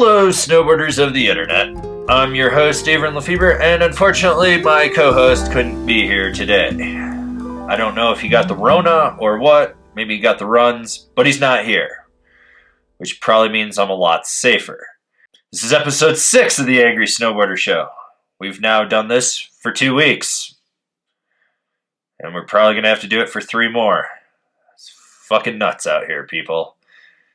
Hello, snowboarders of the internet. I'm your host, Avran LeFeber, and unfortunately, my co-host couldn't be here today. I don't know if he got the Rona or what. Maybe he got the runs, but he's not here, which probably means I'm a lot safer. This is episode 6 of the Angrysnowboarder show. We've now done this for 2 weeks, and we're probably going to have to do it for 3 more. It's fucking nuts out here, people.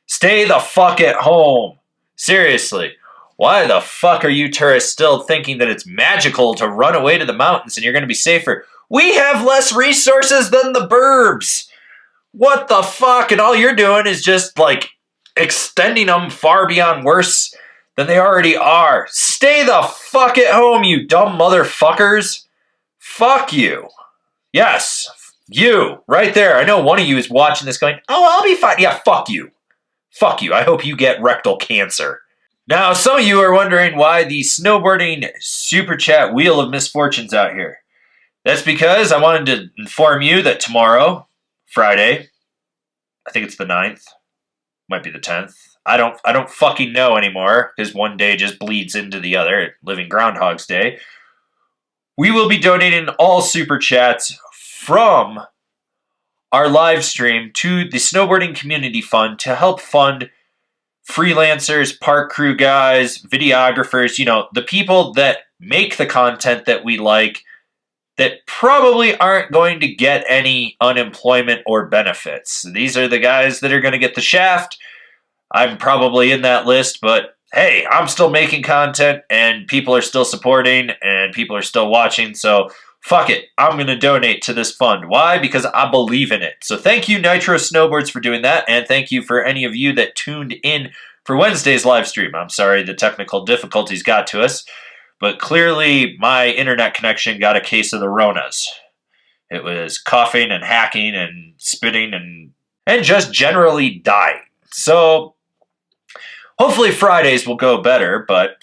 Stay the fuck at home. Seriously, why the fuck are you tourists still thinking that it's magical to run away to the mountains and you're going to be safer? We have less resources than the burbs. What the fuck? And all you're doing is just, extending them far beyond worse than they already are. Stay the fuck at home, you dumb motherfuckers. Fuck you. Yes, you, right there. I know one of you is watching this going, oh, I'll be fine. Yeah, fuck you. Fuck you. I hope you get rectal cancer. Now, some of you are wondering why the snowboarding super chat wheel of misfortunes out here. That's because I wanted to inform you that tomorrow, Friday, I think it's the 9th, might be the 10th. I don't fucking know anymore because one day just bleeds into the other, living Groundhog's Day. We will be donating all super chats from our live stream to the Snowboarding Community Fund to help fund freelancers, park crew guys, videographers, the people that make the content that we like that probably aren't going to get any unemployment or benefits. These are the guys that are going to get the shaft. I'm probably in that list, but hey, I'm still making content and people are still supporting and people are still watching, so fuck it. I'm going to donate to this fund. Why? Because I believe in it. So thank you, Nitro Snowboards, for doing that. And thank you for any of you that tuned in for Wednesday's live stream. I'm sorry the technical difficulties got to us, but clearly my internet connection got a case of the Ronas. It was coughing and hacking and spitting and just generally dying. So hopefully Fridays will go better, but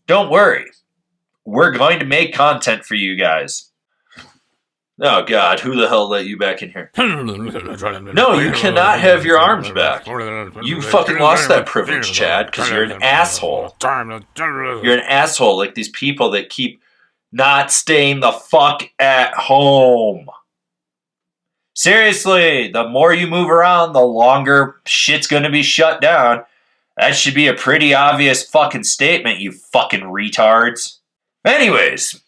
don't worry. We're going to make content for you guys. Oh, God, who the hell let you back in here? No, you cannot have your arms back. You fucking lost that privilege, Chad, because you're an asshole. You're an asshole, like these people that keep not staying the fuck at home. Seriously, the more you move around, the longer shit's gonna be shut down. That should be a pretty obvious fucking statement, you fucking retards. Anyways,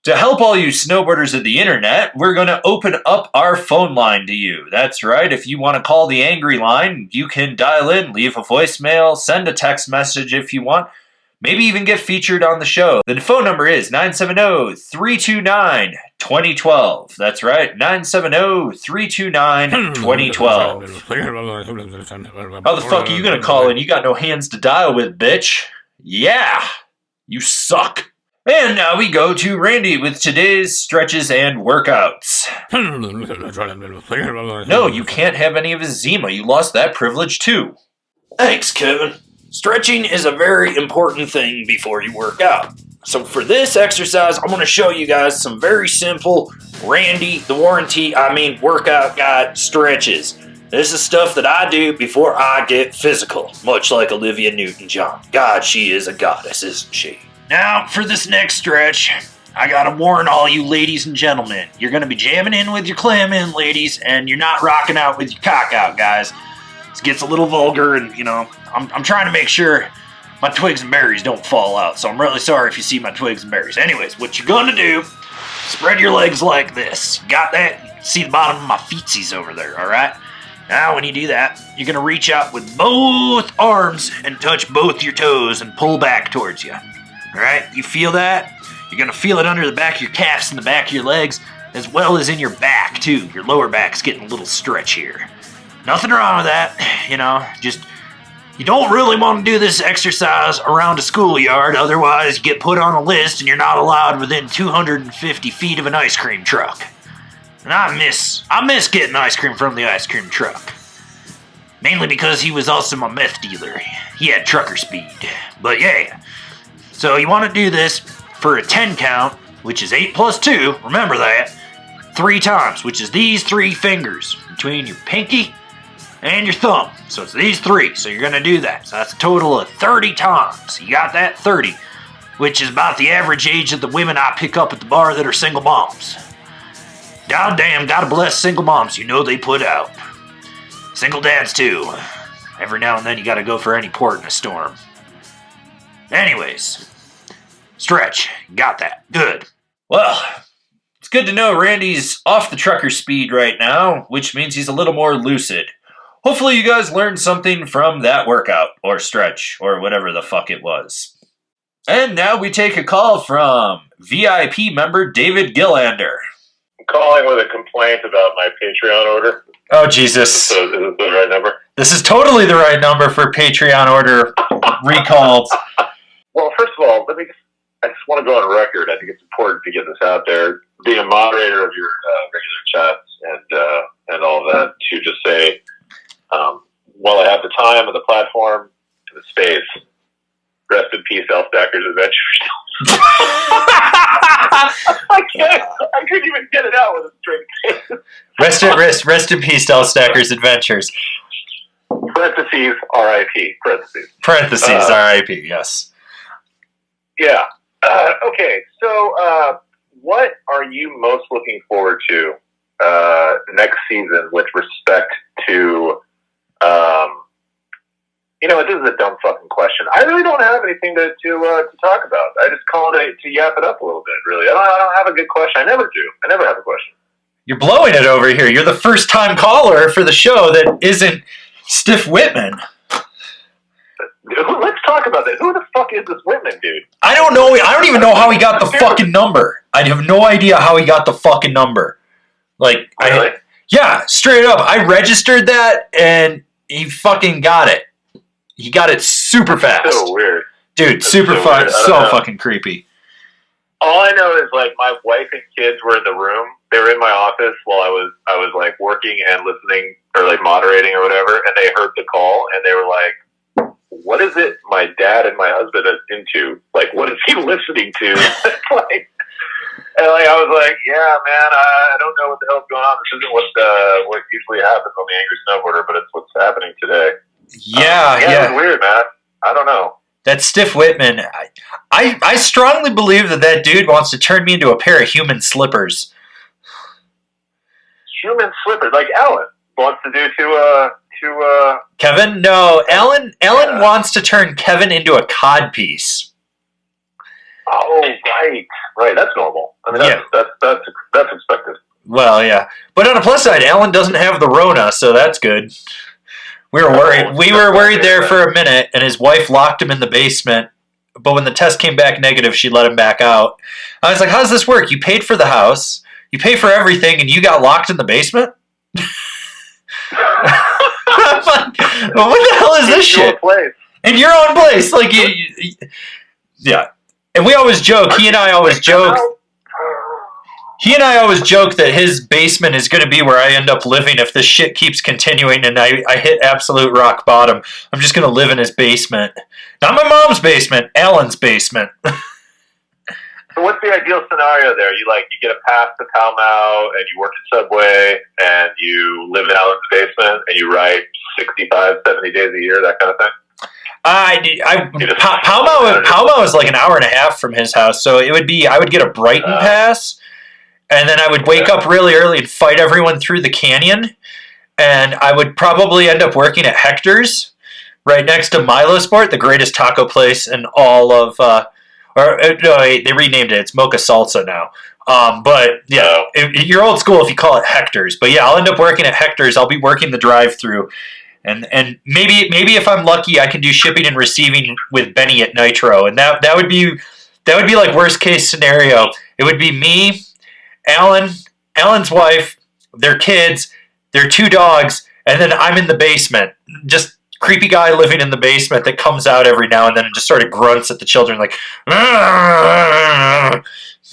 to help all you snowboarders of the internet, we're going to open up our phone line to you. That's right. If you want to call the Angry line, you can dial in, leave a voicemail, send a text message if you want, maybe even get featured on the show. The phone number is 970-329-2012. That's right, 970-329-2012. How the fuck are you going to call in? You got no hands to dial with, bitch. Yeah, you suck. And now we go to Randy with today's stretches and workouts. No, you can't have any of his Zima. You lost that privilege too. Thanks, Kevin. Stretching is a very important thing before you work out. So for this exercise, I'm going to show you guys some very simple Randy, workout guide stretches. This is stuff that I do before I get physical, much like Olivia Newton-John. God, she is a goddess, isn't she? Now, for this next stretch, I gotta warn all you ladies and gentlemen. You're gonna be jamming in with your clam in, ladies, and you're not rocking out with your cock out, guys. This gets a little vulgar, and, I'm trying to make sure my twigs and berries don't fall out, so I'm really sorry if you see my twigs and berries. Anyways, what you're gonna do, spread your legs like this. Got that? See the bottom of my feetsies over there, alright? Now, when you do that, you're gonna reach out with both arms and touch both your toes and pull back towards you. Alright, you feel that? You're going to feel it under the back of your calves and the back of your legs, as well as in your back, too. Your lower back's getting a little stretch here. Nothing wrong with that, just, you don't really want to do this exercise around a schoolyard, otherwise you get put on a list and you're not allowed within 250 feet of an ice cream truck. And I miss getting ice cream from the ice cream truck. Mainly because he was also my meth dealer. He had trucker speed. But yeah. So you want to do this for a 10 count, which is 8 plus 2, remember that, 3 times, which is these 3 fingers between your pinky, and your thumb. So it's these 3. So you're going to do that. So that's a total of 30 times. You got that? 30. Which is about the average age of the women I pick up at the bar that are single moms. Goddamn, gotta bless single moms. You know they put out. Single dads, too. Every now and then you gotta go for any port in a storm. Anyways. Stretch. Got that. Good. Well, it's good to know Randy's off the trucker speed right now, which means he's a little more lucid. Hopefully you guys learned something from that workout, or stretch, or whatever the fuck it was. And now we take a call from VIP member David Gillander. I'm calling with a complaint about my Patreon order. Oh, Jesus. Is this the right number? This is totally the right number for Patreon order recalled. Well, first of all, I just want to go on record. I think it's important to get this out there. Being a moderator of your regular chats and all of that, to just say, while I have the time and the platform and the space, rest in peace, L-Stackers Adventures. I couldn't even get it out with a straight face. Rest in peace, L-Stackers Adventures. Parentheses, R.I.P. Parentheses, R.I.P., yes. Yeah. Okay, so what are you most looking forward to next season with respect to, this is a dumb fucking question. I really don't have anything to talk about. I just called to yap it up a little bit, really. I don't have a good question. I never do. I never have a question. You're blowing it over here. You're the first time caller for the show that isn't Stiff Whitman. Let's talk about that. Who the fuck is this Whitman dude? I don't know. I don't even know how he got the fucking number. I have no idea how he got the fucking number. Like, really? Yeah, straight up. I registered that and he fucking got it. He got it super fast. So weird. Dude, super fun. So fucking creepy. All I know is, like, my wife and kids were in the room. They were in my office while I was like working and listening, or like moderating or whatever, and they heard the call and they were like, what is it my dad and my husband is into? Like, what is he listening to? I was like, yeah, man, I don't know what the hell's going on. This isn't what usually happens on the Angrysnowboarder, but it's what's happening today. Yeah. It's weird, man. I don't know. That Stiff Whitman, I strongly believe that dude wants to turn me into a pair of human slippers. Human slippers, like Alan wants to do to Kevin? No, Ellen wants to turn Kevin into a codpiece. Oh, right. That's normal. I mean, that's expected. Well, yeah, but on the plus side, Ellen doesn't have the Rona, so that's good. We were worried. We were worried there for a minute, and his wife locked him in the basement. But when the test came back negative, she let him back out. I was like, "How does this work? You paid for the house, you pay for everything, and you got locked in the basement?" I'm like, well, what the hell is this shit? In your own place, like yeah. And we always joke. He and I always joke that his basement is going to be where I end up living if this shit keeps continuing and I hit absolute rock bottom. I'm just going to live in his basement. Not my mom's basement, Alan's basement. So what's the ideal scenario there? You get a pass to Pall Mall and you work at Subway and you live in Alan's basement and you write 65, 70 days a year, that kind of thing? Pall Mall is like an hour and a half from his house, so I would get a Brighton pass. And then I would wake up really early and fight everyone through the canyon. And I would probably end up working at Hector's, right next to Milo Sport, the greatest taco place in all of... they renamed it. It's Mocha Salsa now. But, yeah, you're old school if you call it Hector's. But, yeah, I'll end up working at Hector's. I'll be working the drive-thru. And maybe if I'm lucky, I can do shipping and receiving with Benny at Nitro. And that would be like worst-case scenario. It would be me... Alan's wife, their kids, their 2 dogs, and then I'm in the basement. Just creepy guy living in the basement that comes out every now and then and just sort of grunts at the children like,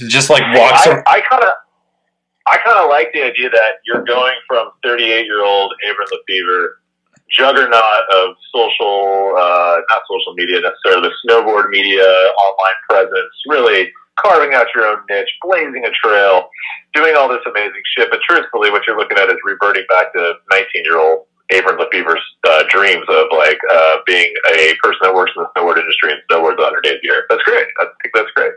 just like walks. I kind of like the idea that you're going from 38-year-old Avran LeFeber, juggernaut of not social media necessarily, the snowboard media, online presence, really carving out your own niche, blazing a trail, doing all this amazing shit. But truthfully, what you're looking at is reverting back to 19-year-old Avran LeFeber's dreams of like being a person that works in the snowboard industry and snowboards 100 days a year. That's great. I think that's great.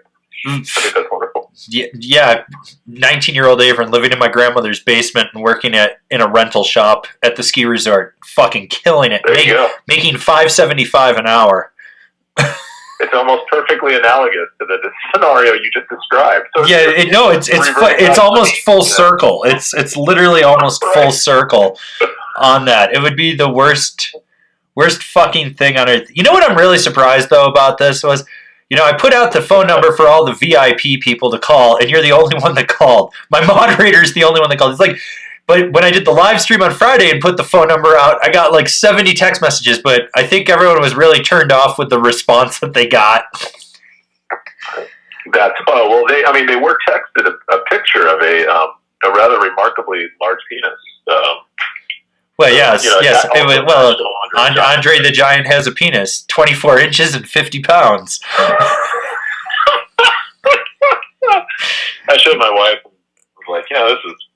I think that's wonderful. Yeah, 19-year-old Avran living in my grandmother's basement and working in a rental shop at the ski resort, fucking killing it, There you go. making $5.75 an hour. It's almost perfectly analogous to the scenario you just described. So it's almost full circle. It's literally almost full circle on that. It would be the worst fucking thing on earth. You know what I'm really surprised though about this was, I put out the phone number for all the VIP people to call, and you're the only one that called. My moderator's the only one that called. It's like, but when I did the live stream on Friday and put the phone number out, I got like 70 text messages, but I think everyone was really turned off with the response that they got. They were texted a picture of a rather remarkably large penis. Well, yes. It was, Andre the Giant has a penis, 24 inches and 50 pounds. I showed my wife and was like, this is.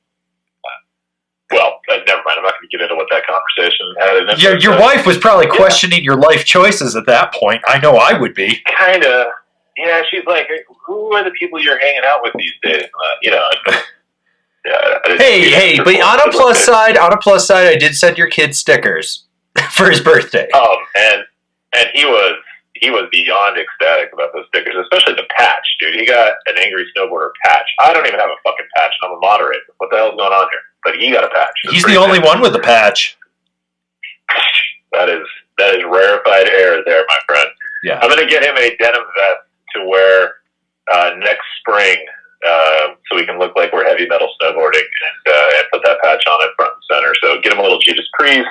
Never mind. I'm not going to get into what that conversation had. Your wife was probably questioning your life choices at that point. I know I would be. Kind of. Yeah, she's like, who are the people you're hanging out with these days? Hey, but on a plus side, I did send your kid stickers for his birthday. And he was beyond ecstatic about those stickers, especially the patch, dude. He got an Angrysnowboarder patch. I don't even have a fucking patch, and I'm a moderator. What the hell's going on here? But he got a patch. He's the only one with a patch. That is rarefied air there, my friend. Yeah. I'm gonna get him a denim vest to wear next spring, so we can look like we're heavy metal snowboarding, and put that patch on it front and center. So get him a little Judas Priest,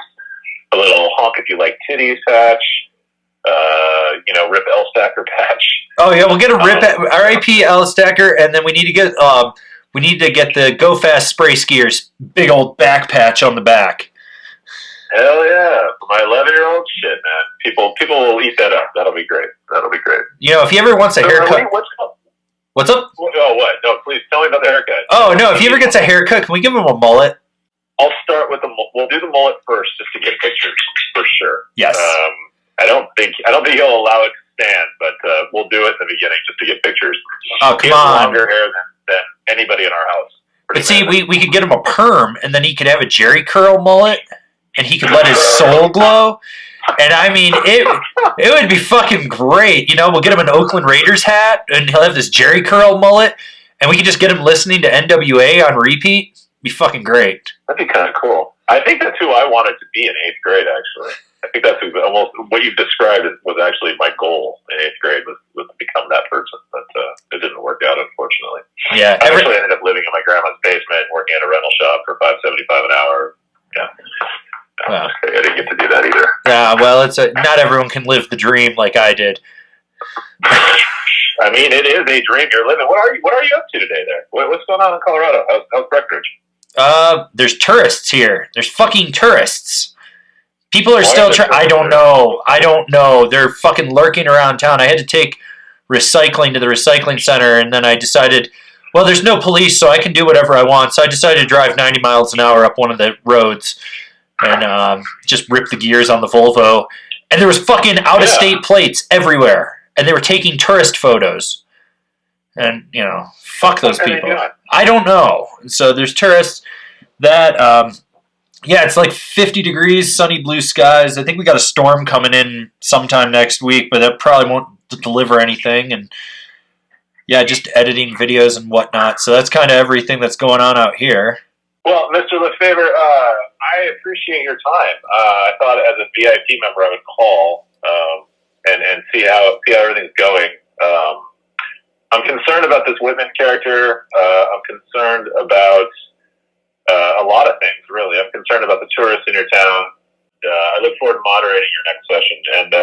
a little honk if you like titties patch, rip L Stacker patch. Oh yeah, we'll get a rip RIP L Stacker, and then we need to get the Go Fast Spray Skiers big old back patch on the back. Hell yeah, for my 11-year-old, shit, man. People will eat that up. That'll be great. If he ever wants a haircut. What's up? Oh, what? No, please tell me about the haircut. Oh no, if he ever gets a haircut, can we give him a mullet? I'll start with we'll do the mullet first, just to get pictures for sure. Yes. I don't think he'll allow it to stand, but we'll do it in the beginning just to get pictures. Oh, come on. Longer hair than anybody in our house. But see, we could get him a perm, and then he could have a Jerry curl mullet, and he could let his soul glow. And I mean, it would be fucking great. We'll get him an Oakland Raiders hat, and he'll have this Jerry curl mullet, and we could just get him listening to NWA on repeat. It'd be fucking great. That'd be kind of cool. I think that's who I wanted to be in 8th grade, actually. I think that's almost what you've described was actually my goal in 8th grade was to become that person, but it didn't work out, unfortunately. Yeah, I actually ended up living in my grandma's basement, working at a rental shop for $5.75 an hour. Yeah, wow. I didn't get to do that either. Yeah, well, not everyone can live the dream like I did. I mean, it is a dream you're living. What are you up to today? There, what's going on in Colorado? How's Breckenridge? There's tourists here. There's fucking tourists. People are still I don't know. They're fucking lurking around town. I had to take recycling to the recycling center, and then I decided, well, there's no police, so I can do whatever I want. So I decided to drive 90 miles an hour up one of the roads and just rip the gears on the Volvo. And there was fucking out-of-state plates everywhere, and they were taking tourist photos. And, fuck those people. I don't know. So there's tourists that... Yeah, it's like 50 degrees, sunny blue skies. I think we got a storm coming in sometime next week, but that probably won't deliver anything. And yeah, just editing videos and whatnot. So that's kind of everything that's going on out here. Well, Mr. LeFeber, I appreciate your time. I thought as a VIP member I would call and see how everything's going. I'm concerned about this Whitman character. I'm concerned about a lot of things, really. I'm concerned about the tourists in your town. I look forward to moderating your next session. And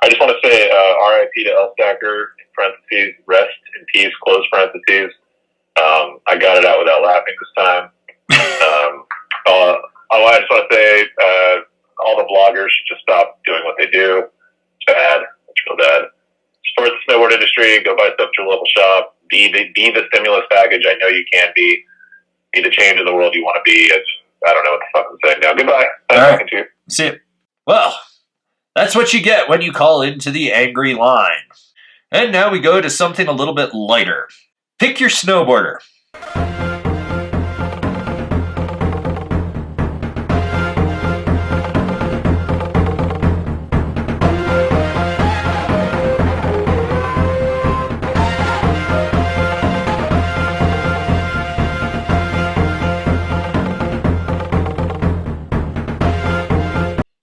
I just want to say RIP to L Stacker, in parentheses, rest in peace, close parentheses. I got it out without laughing this time. I just want to say all the vloggers should just stop doing what they do. It's bad. It's real bad. Support the snowboard industry. Go buy stuff at your local shop. Be the stimulus package I know you can be. Be the change in the world you want to be. I don't know what the fuck I'm saying now. Goodbye. Nice All right. talking to you. See ya. Well, that's what you get when you call into the angry line. And now we go to something a little bit lighter. Pick your snowboarder.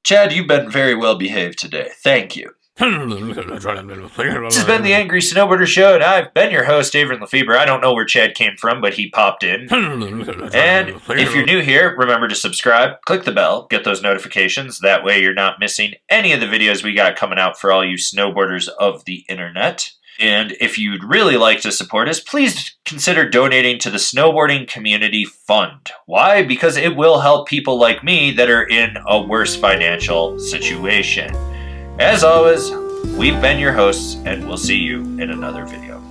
Chad, you've been very well behaved today. Thank you. This has been the Angry Snowboarder Show, and I've been your host, Avran LeFeber. I don't know where Chad came from, but he popped in. And if you're new here, remember to subscribe, click the bell, get those notifications. That way you're not missing any of the videos we got coming out for all you snowboarders of the internet. And if you'd really like to support us, please consider donating to the Snowboarding Community Fund. Why? Because it will help people like me that are in a worse financial situation. As always, we've been your hosts, and we'll see you in another video.